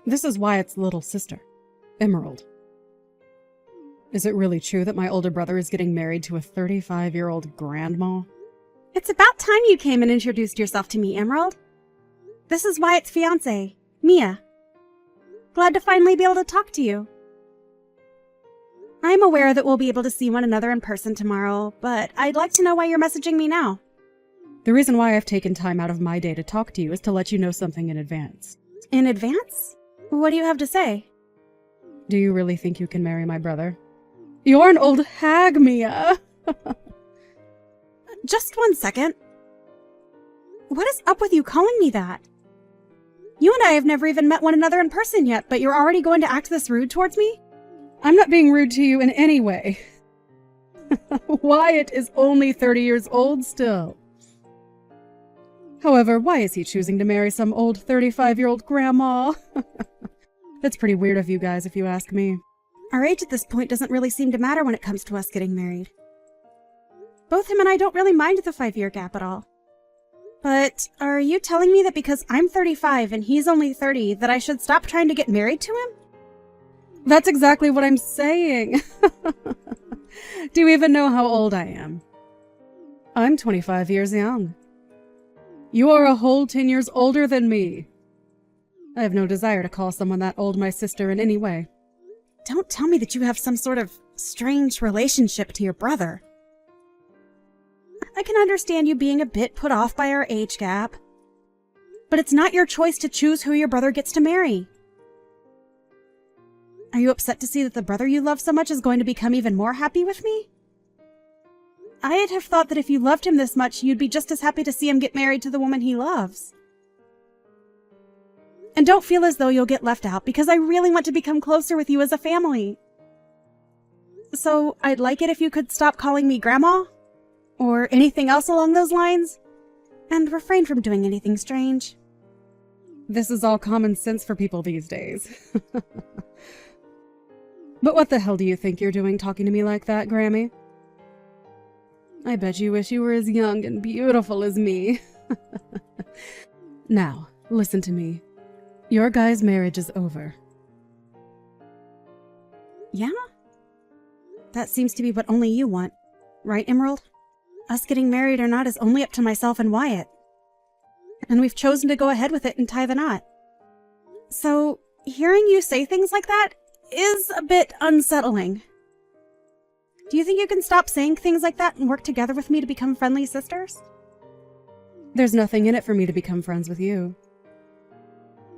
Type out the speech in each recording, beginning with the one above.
This is Wyatt's little sister, Emerald. Is it really true that my older brother is getting married to a 35-year-old grandma? It's about time you came and introduced yourself to me, Emerald. This is Wyatt's fiancée, Mia. Glad to finally be able to talk to you. I'm aware that we'll be able to see one another in person tomorrow, but I'd like to know why you're messaging me now. The reason why I've taken time out of my day to talk to you is to let you know something in advance. In advance? What do you have to say? Do you really think you can marry my brother? You're an old hag, Mia! Just 1 second. What is up with you calling me that? You and I have never even met one another in person yet, but you're already going to act this rude towards me? I'm not being rude to you in any way. Wyatt is only 30 years old still. However, why is he choosing to marry some old 35-year-old grandma? That's pretty weird of you guys, if you ask me. Our age at this point doesn't really seem to matter when it comes to us getting married. Both him and I don't really mind the 5-year gap at all. But are you telling me that because I'm 35 and he's only 30, that I should stop trying to get married to him? That's exactly what I'm saying. Do you even know how old I am? I'm 25 years young. You are a whole 10 years older than me. I have no desire to call someone that old my sister in any way. Don't tell me that you have some sort of strange relationship to your brother. I can understand you being a bit put off by our age gap, but it's not your choice to choose who your brother gets to marry. Are you upset to see that the brother you love so much is going to become even more happy with me? I'd have thought that if you loved him this much, you'd be just as happy to see him get married to the woman he loves. And don't feel as though you'll get left out, because I really want to become closer with you as a family. So I'd like it if you could stop calling me Grandma, or anything else along those lines, and refrain from doing anything strange. This is all common sense for people these days. But what the hell do you think you're doing talking to me like that, Grammy? I bet you wish you were as young and beautiful as me. Now, listen to me. Your guy's marriage is over. Yeah? That seems to be what only you want. Right, Emerald? Us getting married or not is only up to myself and Wyatt. And we've chosen to go ahead with it and tie the knot. So, hearing you say things like that is a bit unsettling. Do you think you can stop saying things like that and work together with me to become friendly sisters? There's nothing in it for me to become friends with you.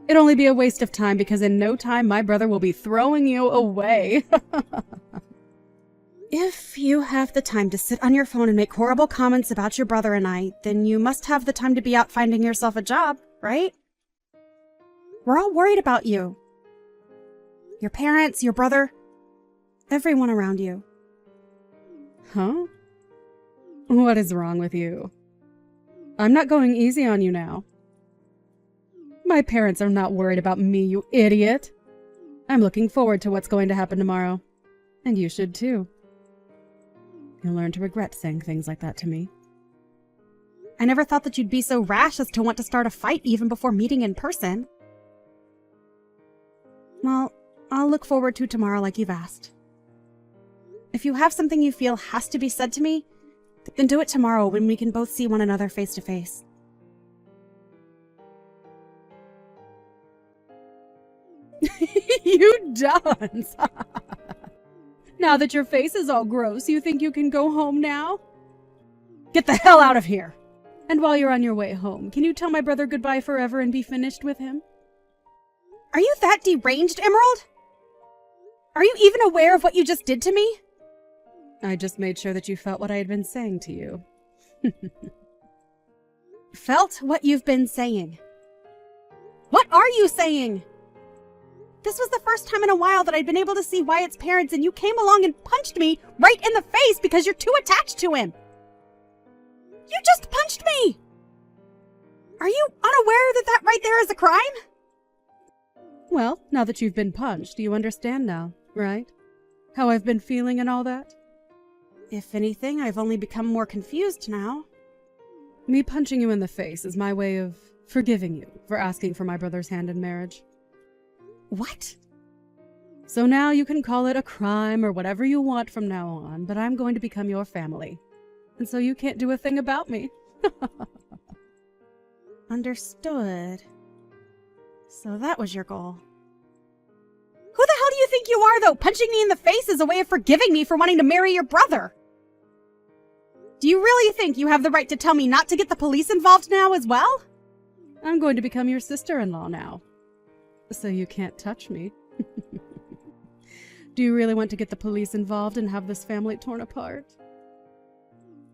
It'd only be a waste of time because in no time my brother will be throwing you away. If you have the time to sit on your phone and make horrible comments about your brother and I, then you must have the time to be out finding yourself a job, right? We're all worried about you. Your parents, your brother, everyone around you. Huh? What is wrong with you? I'm not going easy on you now. My parents are not worried about me, you idiot. I'm looking forward to what's going to happen tomorrow. And you should too. You'll learn to regret saying things like that to me. I never thought that you'd be so rash as to want to start a fight even before meeting in person. Well, I'll look forward to tomorrow like you've asked. If you have something you feel has to be said to me, then do it tomorrow when we can both see one another face to face. You dunce! Now that your face is all gross, you think you can go home now? Get the hell out of here! And while you're on your way home, can you tell my brother goodbye forever and be finished with him? Are you that deranged, Emerald? Are you even aware of what you just did to me? I just made sure that you felt what I had been saying to you. Felt what you've been saying. What are you saying? This was the first time in a while that I'd been able to see Wyatt's parents, and you came along and punched me right in the face because you're too attached to him. You just punched me! Are you unaware that that right there is a crime? Well, now that you've been punched, you understand now, right? How I've been feeling and all that? If anything, I've only become more confused now. Me punching you in the face is my way of forgiving you for asking for my brother's hand in marriage. What? So now you can call it a crime or whatever you want from now on, but I'm going to become your family. And so you can't do a thing about me. Understood. So that was your goal. Who the hell do you think you are, though? Punching me in the face is a way of forgiving me for wanting to marry your brother. Do you really think you have the right to tell me not to get the police involved now as well? I'm going to become your sister-in-law now. So you can't touch me. Do you really want to get the police involved and have this family torn apart?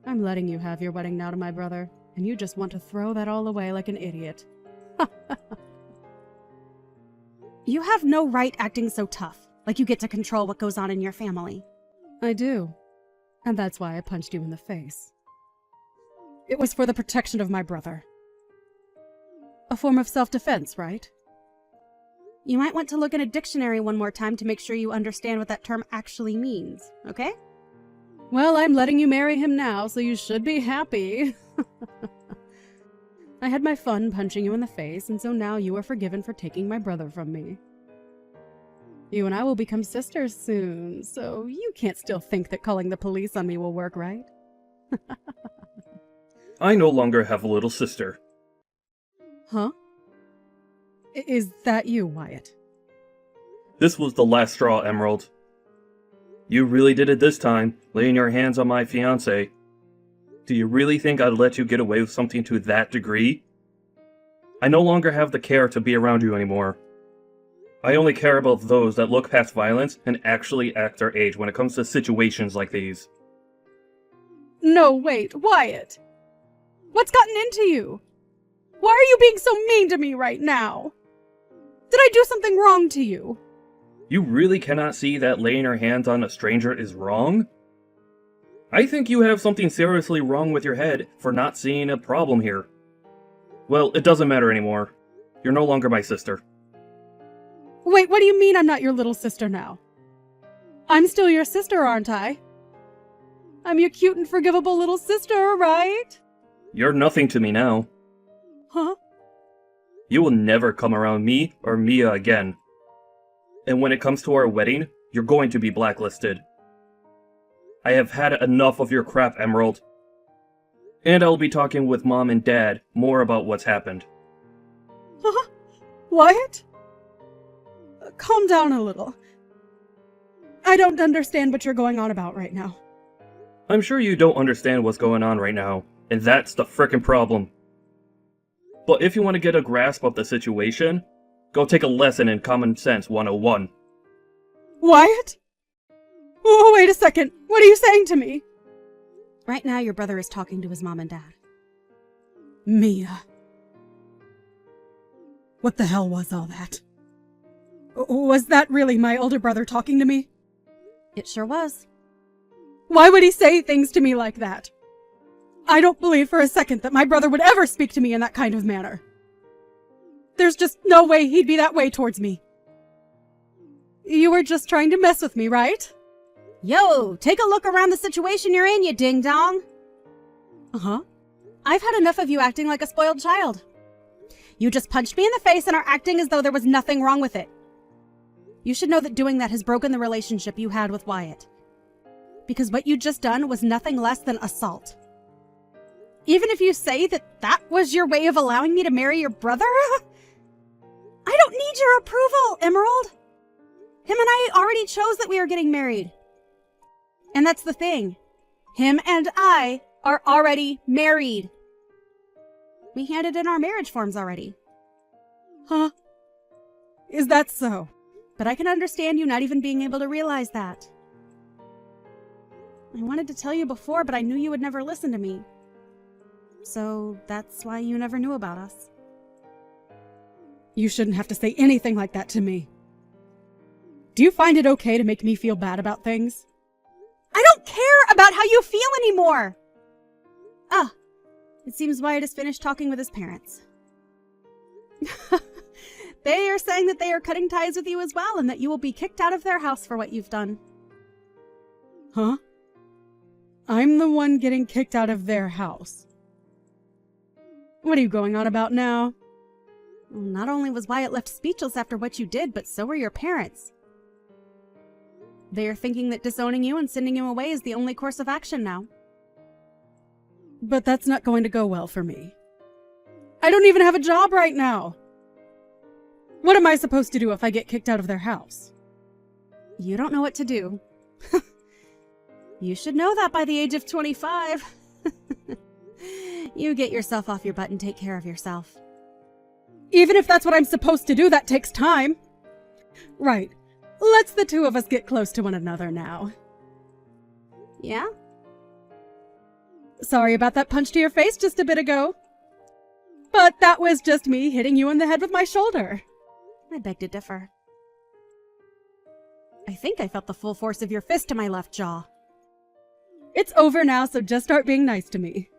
I'm letting you have your wedding now to my brother, and you just want to throw that all away like an idiot. You have no right acting so tough, like you get to control what goes on in your family. I do. And that's why I punched you in the face. It was for the protection of my brother. A form of self-defense, right? You might want to look in a dictionary one more time to make sure you understand what that term actually means, okay? Well, I'm letting you marry him now, so you should be happy. I had my fun punching you in the face, and so now you are forgiven for taking my brother from me. You and I will become sisters soon, so you can't still think that calling the police on me will work, right? I no longer have a little sister. Huh? Is that you, Wyatt? This was the last straw, Emerald. You really did it this time, laying your hands on my fiancé. Do you really think I'd let you get away with something to that degree? I no longer have the care to be around you anymore. I only care about those that look past violence and actually act their age when it comes to situations like these. No, wait, Wyatt! What's gotten into you? Why are you being so mean to me right now? Did I do something wrong to you? You really cannot see that laying your hands on a stranger is wrong? I think you have something seriously wrong with your head for not seeing a problem here. Well, it doesn't matter anymore. You're no longer my sister. Wait, what do you mean I'm not your little sister now? I'm still your sister, aren't I? I'm your cute and forgivable little sister, right? You're nothing to me now. Huh? You will never come around me or Mia again. And when it comes to our wedding, you're going to be blacklisted. I have had enough of your crap, Emerald. And I'll be talking with Mom and Dad more about what's happened. Huh? Wyatt? Calm down a little. I don't understand what you're going on about right now. I'm sure you don't understand what's going on right now, and that's the frickin' problem. But if you want to get a grasp of the situation, go take a lesson in Common Sense 101. Wyatt? Oh, wait a second. What are you saying to me? Right now, your brother is talking to his mom and dad. Mia. What the hell was all that? Was that really my older brother talking to me? It sure was. Why would he say things to me like that? I don't believe for a second that my brother would ever speak to me in that kind of manner. There's just no way he'd be that way towards me. You were just trying to mess with me, right? Yo, take a look around the situation you're in, you ding-dong. Uh-huh. I've had enough of you acting like a spoiled child. You just punched me in the face and are acting as though there was nothing wrong with it. You should know that doing that has broken the relationship you had with Wyatt. Because what you just done was nothing less than assault. Even if you say that that was your way of allowing me to marry your brother, I don't need your approval, Emerald. Him and I already chose that we are getting married. And that's the thing. Him and I are already married. We handed in our marriage forms already. Huh? Is that so? But I can understand you not even being able to realize that. I wanted to tell you before, but I knew you would never listen to me. So that's why you never knew about us. You shouldn't have to say anything like that to me. Do you find it okay to make me feel bad about things? I don't care about how you feel anymore! Ah, it seems Wyatt has finished talking with his parents. They are saying that they are cutting ties with you as well, and that you will be kicked out of their house for what you've done. Huh? I'm the one getting kicked out of their house. What are you going on about now? Well, not only was Wyatt left speechless after what you did, but so were your parents. They are thinking that disowning you and sending you away is the only course of action now. But that's not going to go well for me. I don't even have a job right now. What am I supposed to do if I get kicked out of their house? You don't know what to do. You should know that by the age of 25. You get yourself off your butt and take care of yourself. Even if that's what I'm supposed to do, that takes time. Right. Let's the two of us get close to one another now. Yeah? Sorry about that punch to your face just a bit ago. But that was just me hitting you in the head with my shoulder. I beg to differ. I think I felt the full force of your fist to my left jaw. It's over now, so just start being nice to me.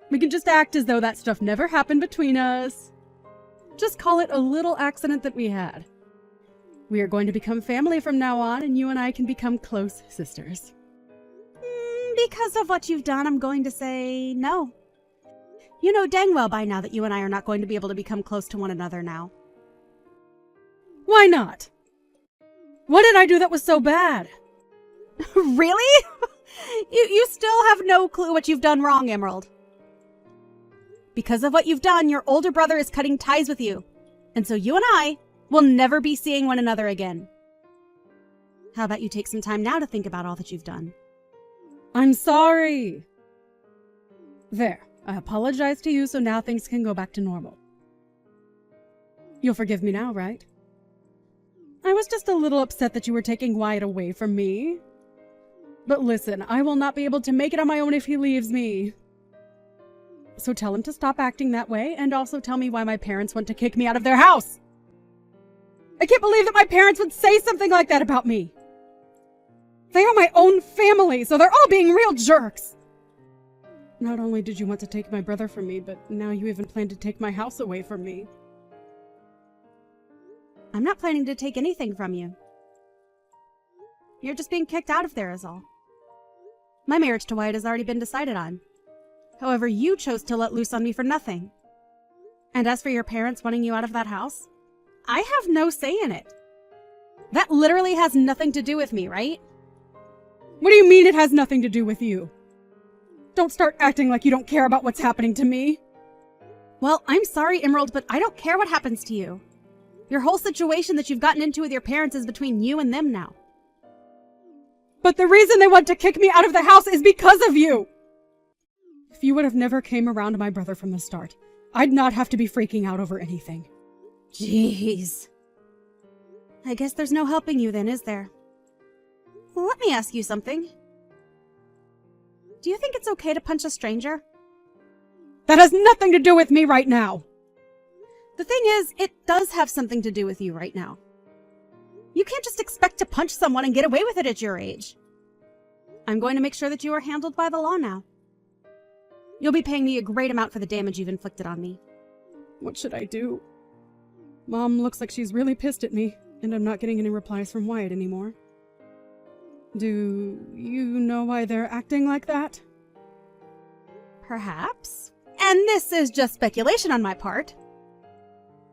We can just act as though that stuff never happened between us. Just call it a little accident that we had. We are going to become family from now on, and you and I can become close sisters. Because of what you've done, I'm going to say no. You know dang well by now that you and I are not going to be able to become close to one another now. Why not? What did I do that was so bad? Really? You still have no clue what you've done wrong, Emerald. Because of what you've done, your older brother is cutting ties with you. And so you and I will never be seeing one another again. How about you take some time now to think about all that you've done? I'm sorry. There, I apologize to you, so now things can go back to normal. You'll forgive me now, right? I was just a little upset that you were taking Wyatt away from me. But listen, I will not be able to make it on my own if he leaves me. So tell him to stop acting that way, and also tell me why my parents want to kick me out of their house. I can't believe that my parents would say something like that about me. They are my own family, so they're all being real jerks. Not only did you want to take my brother from me, but now you even plan to take my house away from me. I'm not planning to take anything from you. You're just being kicked out of there is all. My marriage to Wyatt has already been decided on. However, you chose to let loose on me for nothing. And as for your parents wanting you out of that house, I have no say in it. That literally has nothing to do with me, right? What do you mean it has nothing to do with you? Don't start acting like you don't care about what's happening to me. Well, I'm sorry, Emerald, but I don't care what happens to you. Your whole situation that you've gotten into with your parents is between you and them now. But the reason they want to kick me out of the house is because of you! If you would have never came around my brother from the start, I'd not have to be freaking out over anything. Jeez. I guess there's no helping you then, is there? Well, let me ask you something. Do you think it's okay to punch a stranger? That has nothing to do with me right now! The thing is, it does have something to do with you right now. You can't just expect to punch someone and get away with it at your age. I'm going to make sure that you are handled by the law now. You'll be paying me a great amount for the damage you've inflicted on me. What should I do? Mom looks like she's really pissed at me, and I'm not getting any replies from Wyatt anymore. Do you know why they're acting like that? Perhaps. And this is just speculation on my part.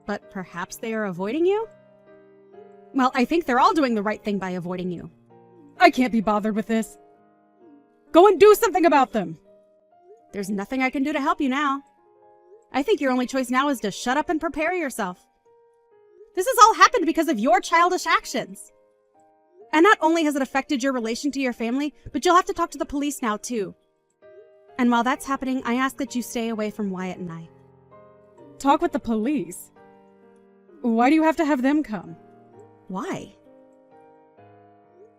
But perhaps they are avoiding you? Well, I think they're all doing the right thing by avoiding you. I can't be bothered with this. Go and do something about them! There's nothing I can do to help you now. I think your only choice now is to shut up and prepare yourself. This has all happened because of your childish actions. And not only has it affected your relation to your family, but you'll have to talk to the police now too. And while that's happening, I ask that you stay away from Wyatt and I. Talk with the police? Why do you have to have them come? Why?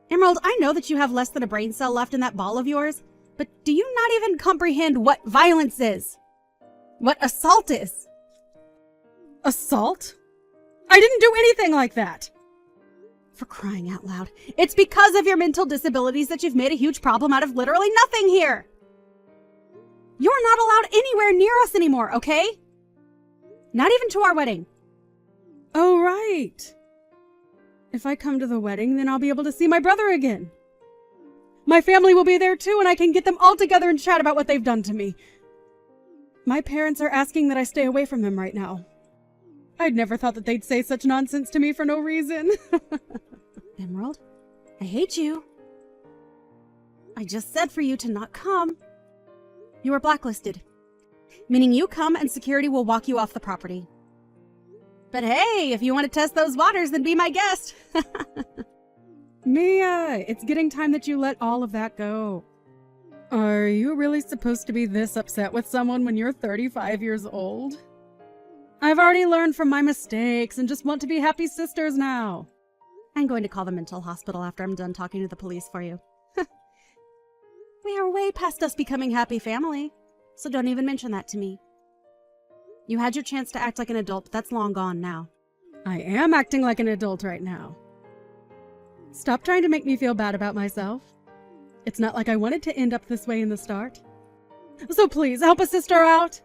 Emerald, I know that you have less than a brain cell left in that ball of yours, but do you not even comprehend what violence is? What assault is? Assault? I didn't do anything like that! For crying out loud. It's because of your mental disabilities that you've made a huge problem out of literally nothing here! You're not allowed anywhere near us anymore, okay? Not even to our wedding. Oh, right. If I come to the wedding, then I'll be able to see my brother again. My family will be there too, and I can get them all together and chat about what they've done to me. My parents are asking that I stay away from them right now. I'd never thought that they'd say such nonsense to me for no reason. Emerald, I hate you. I just said for you to not come. You are blacklisted, meaning you come and security will walk you off the property. But hey, if you want to test those waters, then be my guest. Mia, it's getting time that you let all of that go. Are you really supposed to be this upset with someone when you're 35 years old? I've already learned from my mistakes and just want to be happy sisters now. I'm going to call the mental hospital after I'm done talking to the police for you. We are way past us becoming happy family, so don't even mention that to me. You had your chance to act like an adult, but that's long gone now. I am acting like an adult right now. Stop trying to make me feel bad about myself. It's not like I wanted to end up this way in the start. So please, help a sister out.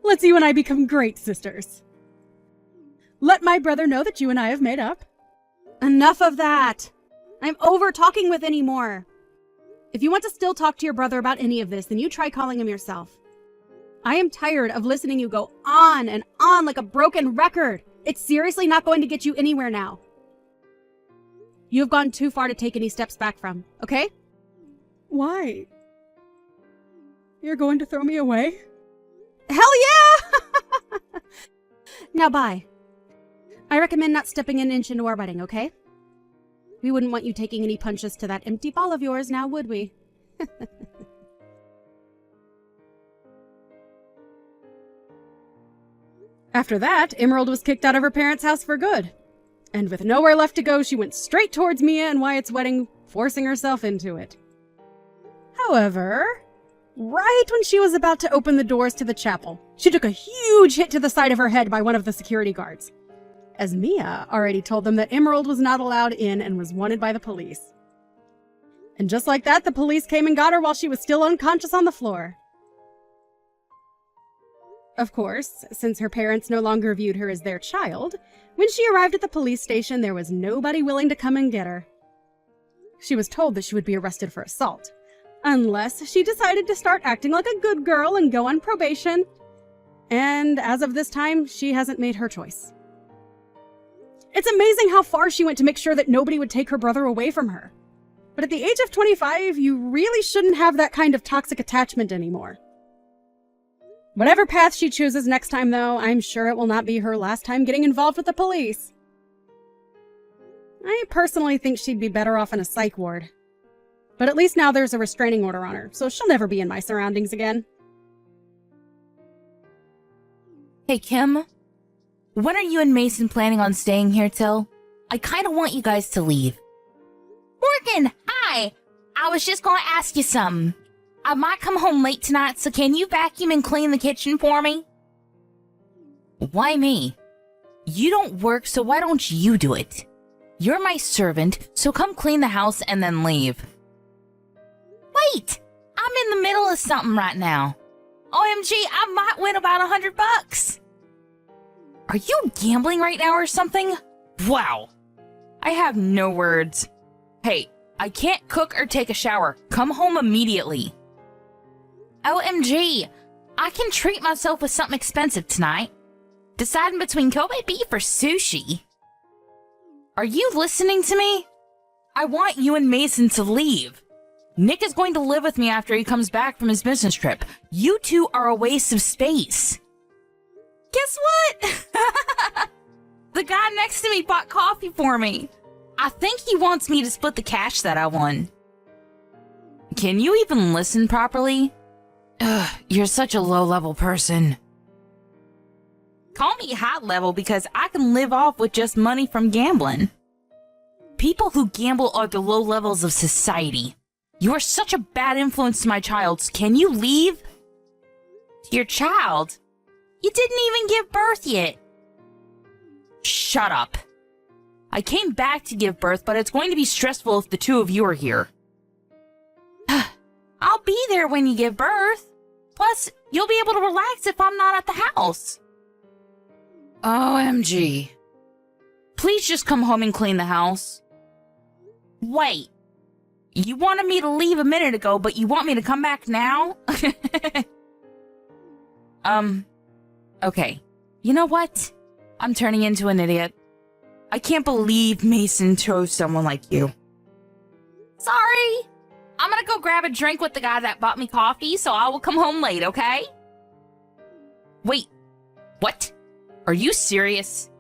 Let's you and I become great sisters. Let my brother know that you and I have made up. Enough of that! I'm over talking with anymore. If you want to still talk to your brother about any of this, then you try calling him yourself. I am tired of listening you go on and on like a broken record. It's seriously not going to get you anywhere now. You have gone too far to take any steps back from, okay? Why? You're going to throw me away? Hell yeah! Now bye. I recommend not stepping an inch into our wedding, okay? We wouldn't want you taking any punches to that empty ball of yours now, would we? After that, Emerald was kicked out of her parents' house for good. And with nowhere left to go, she went straight towards Mia and Wyatt's wedding, forcing herself into it. However, right when she was about to open the doors to the chapel, she took a huge hit to the side of her head by one of the security guards, as Mia already told them that Emerald was not allowed in and was wanted by the police. And just like that, the police came and got her while she was still unconscious on the floor. Of course, since her parents no longer viewed her as their child, when she arrived at the police station, there was nobody willing to come and get her. She was told that she would be arrested for assault, unless she decided to start acting like a good girl and go on probation. And as of this time, she hasn't made her choice. It's amazing how far she went to make sure that nobody would take her brother away from her. But at the age of 25, you really shouldn't have that kind of toxic attachment anymore. Whatever path she chooses next time, though, I'm sure it will not be her last time getting involved with the police. I personally think she'd be better off in a psych ward. But at least now there's a restraining order on her, so she'll never be in my surroundings again. Hey, Kim. When are you and Mason planning on staying here till? I kind of want you guys to leave. Morgan, hi! I was just going to ask you something. I might come home late tonight, so can you vacuum and clean the kitchen for me? Why me? You don't work, so why don't you do it? You're my servant, so come clean the house and then leave. Wait! I'm in the middle of something right now. OMG, I might win about $100. Are you gambling right now or something? Wow. I have no words. Hey, I can't cook or take a shower. Come home immediately. OMG, I can treat myself with something expensive tonight. Deciding between Kobe beef or sushi. Are you listening to me? I want you and Mason to leave. Nick is going to live with me after he comes back from his business trip. You two are a waste of space. Guess what? The guy next to me bought coffee for me. I think he wants me to split the cash that I won. Can you even listen properly? Ugh, you're such a low-level person. Call me high-level because I can live off with just money from gambling. People who gamble are the low levels of society. You are such a bad influence to my child. Can you leave? Your child? You didn't even give birth yet. Shut up. I came back to give birth, but it's going to be stressful if the two of you are here. I'll be there when you give birth. Plus, you'll be able to relax if I'm not at the house. OMG. Please just come home and clean the house. Wait. You wanted me to leave a minute ago, but you want me to come back now? Okay. You know what? I'm turning into an idiot. I can't believe Mason chose someone like you. Sorry. I'm gonna go grab a drink with the guy that bought me coffee, so I will come home late, okay? Wait, what? Are you serious?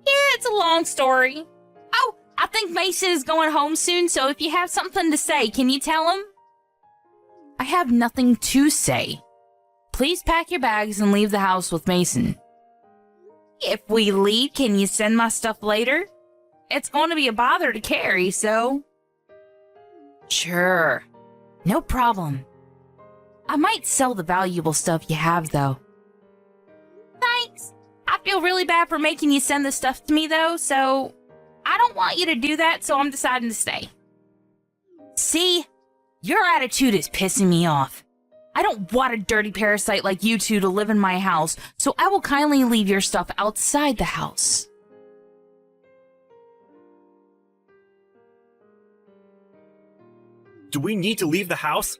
Yeah, it's a long story. Oh, I think Mason is going home soon, so if you have something to say, can you tell him? I have nothing to say. Please pack your bags and leave the house with Mason. If we leave, can you send my stuff later? It's going to be a bother to carry, so... Sure. No problem. I might sell the valuable stuff you have, though. Thanks. I feel really bad for making you send the stuff to me, though, so... I don't want you to do that, so I'm deciding to stay. See? Your attitude is pissing me off. I don't want a dirty parasite like you two to live in my house, so I will kindly leave your stuff outside the house. Do we need to leave the house?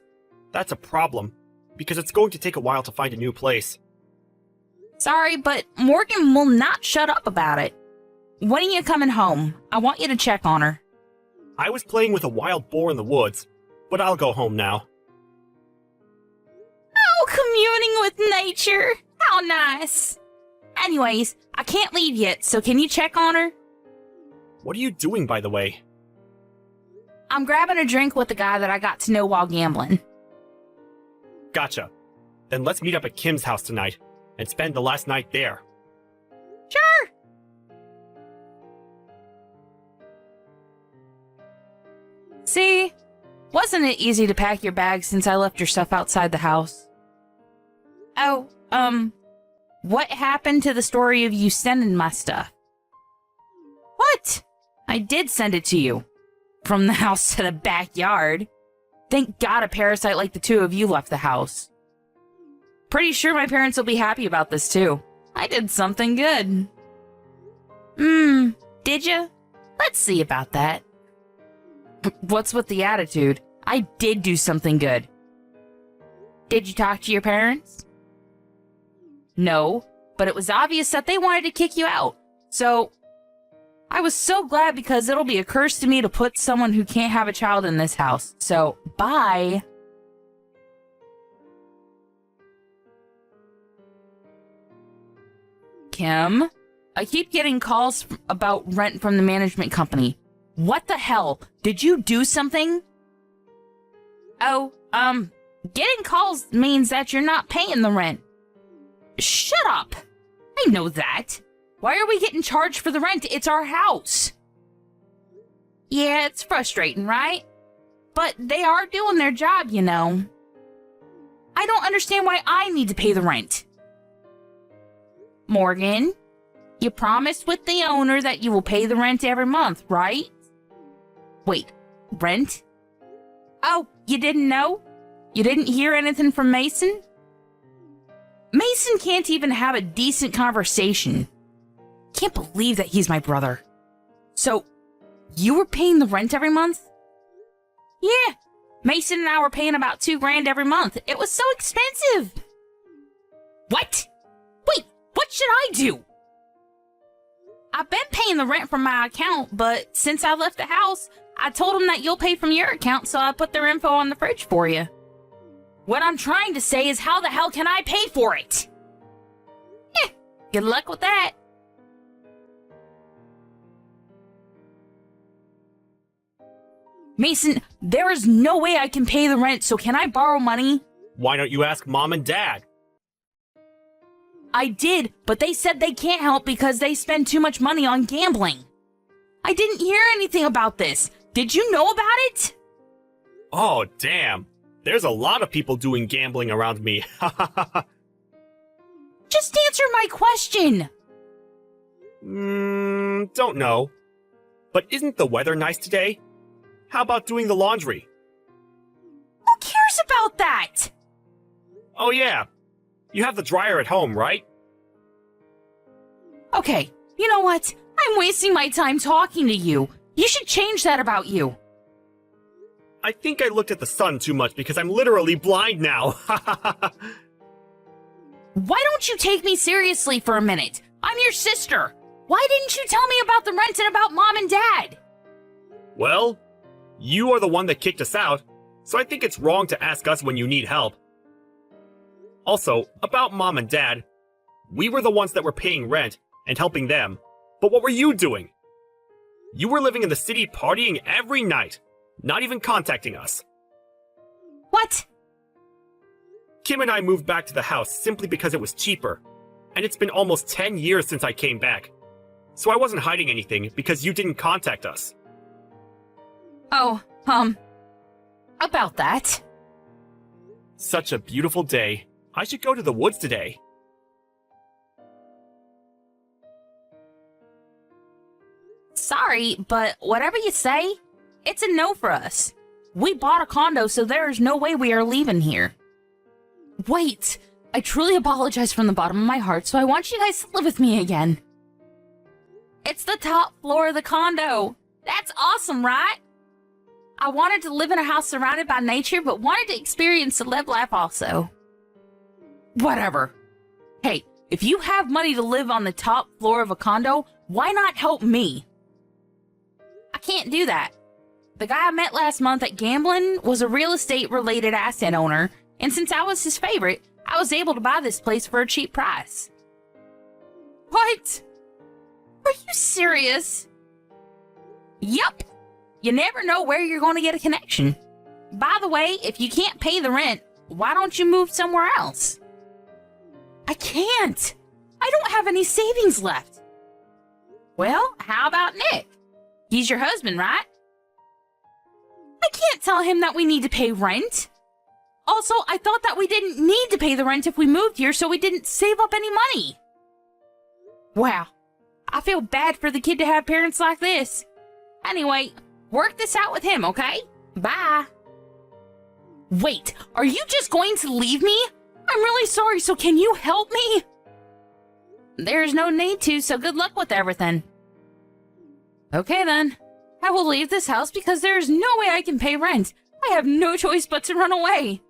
That's a problem, because it's going to take a while to find a new place. Sorry, but Morgan will not shut up about it. When are you coming home? I want you to check on her. I was playing with a wild boar in the woods, but I'll go home now. Oh, communing with nature. How nice. Anyways, I can't leave yet, so can you check on her? What are you doing, by the way? I'm grabbing a drink with the guy that I got to know while gambling. Gotcha. Then let's meet up at Kim's house tonight and spend the last night there. Sure. See? Wasn't it easy to pack your bags since I left your stuff outside the house? Oh, what happened to the story of you sending my stuff? What? I did send it to you. From the house to the backyard. Thank God a parasite like the two of you left the house. Pretty sure my parents will be happy about this too. I did something good. Did ya? Let's see about that. What's with the attitude? I did do something good. Did you talk to your parents? No, but it was obvious that they wanted to kick you out. So, I was so glad because it'll be a curse to me to put someone who can't have a child in this house. So, bye. Kim, I keep getting calls about rent from the management company. What the hell? Did you do something? Oh, getting calls means that you're not paying the rent. Shut up! I know that. Why are we getting charged for the rent? It's our house. Yeah, it's frustrating, right? But they are doing their job, you know. I don't understand why I need to pay the rent. Morgan, you promised with the owner that you will pay the rent every month, right? Wait, rent? Oh, you didn't know? You didn't hear anything from Mason? Mason can't even have a decent conversation. Can't believe that he's my brother. So, you were paying the rent every month? Yeah, Mason and I were paying about $2,000 every month. It was so expensive. What? Wait, what should I do? I've been paying the rent from my account, but since I left the house, I told them that you'll pay from your account, so I put their info on the fridge for you. What I'm trying to say is how the hell can I pay for it? Good luck with that. Mason, there is no way I can pay the rent, so can I borrow money? Why don't you ask Mom and Dad? I did, but they said they can't help because they spend too much money on gambling. I didn't hear anything about this. Did you know about it? Oh, damn. There's a lot of people doing gambling around me. Just answer my question. Don't know. But isn't the weather nice today? How about doing the laundry? Who cares about that? Oh yeah. You have the dryer at home, right? Okay, you know what? I'm wasting my time talking to you. You should change that about you. I think I looked at the sun too much because I'm literally blind now. Why don't you take me seriously for a minute? I'm your sister. Why didn't you tell me about the rent and about Mom and Dad? Well, you are the one that kicked us out, so I think it's wrong to ask us when you need help. Also, about Mom and Dad, we were the ones that were paying rent and helping them, but what were you doing? You were living in the city partying every night, not even contacting us. What? Kim and I moved back to the house simply because it was cheaper, and it's been almost 10 years since I came back. So I wasn't hiding anything because you didn't contact us. Oh, about that. Such a beautiful day. I should go to the woods today. Sorry, but whatever you say, it's a no for us. We bought a condo, so there is no way we are leaving here. Wait, I truly apologize from the bottom of my heart, so I want you guys to live with me again. It's the top floor of the condo. That's awesome, right? I wanted to live in a house surrounded by nature, but wanted to experience the live life also. Whatever. Hey, if you have money to live on the top floor of a condo, why not help me? I can't do that. The guy I met last month at gambling was a real estate-related asset owner, and since I was his favorite, I was able to buy this place for a cheap price. What? Are you serious? Yup. You never know where you're going to get a connection. By the way, if you can't pay the rent, why don't you move somewhere else? I can't. I don't have any savings left. Well, how about Nick? He's your husband, right? I can't tell him that we need to pay rent. Also, I thought that we didn't need to pay the rent if we moved here, so we didn't save up any money. Wow. I feel bad for the kid to have parents like this. Anyway, work this out with him, okay? Bye. Wait, are you just going to leave me? I'm really sorry, so can you help me? There's no need to, so good luck with everything. Okay then. I will leave this house because there is no way I can pay rent. I have no choice but to run away.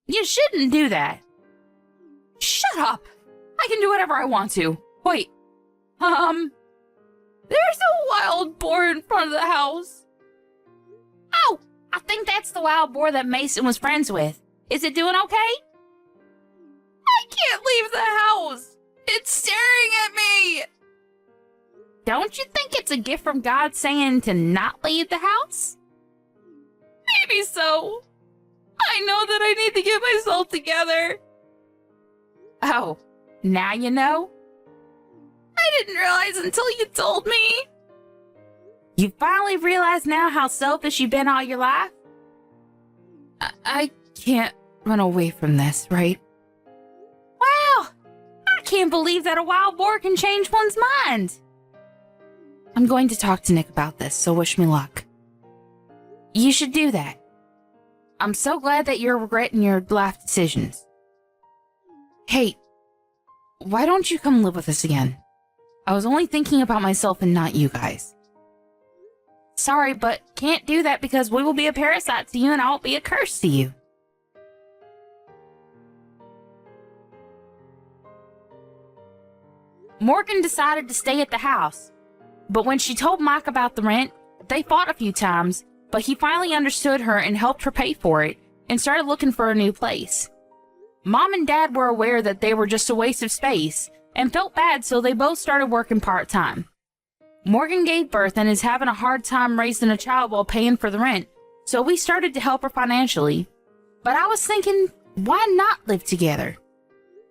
You shouldn't do that. Shut up. I can do whatever I want to. Wait. There's a wild boar in front of the house. Oh, I think that's the wild boar that Mason was friends with. Is it doing okay? I can't leave the house. It's staring at me. Don't you think it's a gift from God saying to not leave the house? Maybe so. I know that I need to get myself together. Oh, now you know? I didn't realize until you told me. You finally realize now how selfish you've been all your life? I can't run away from this, right? Wow! I can't believe that a wild boar can change one's mind. I'm going to talk to Nick about this, so wish me luck. You should do that. I'm so glad that you're regretting your life decisions. Hey, why don't you come live with us again? I was only thinking about myself and not you guys. Sorry, but can't do that because we will be a parasite to you and I'll be a curse to you. Morgan decided to stay at the house, but when she told Mike about the rent, they fought a few times, but he finally understood her and helped her pay for it and started looking for a new place. Mom and Dad were aware that they were just a waste of space and felt bad, so they both started working part-time. Morgan gave birth and is having a hard time raising a child while paying for the rent, so we started to help her financially. But I was thinking, why not live together?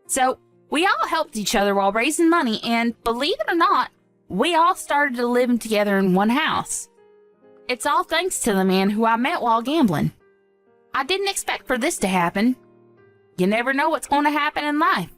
So we all helped each other while raising money, and believe it or not, we all started to live together in one house. It's all thanks to the man who I met while gambling. I didn't expect for this to happen. You never know what's going to happen in life.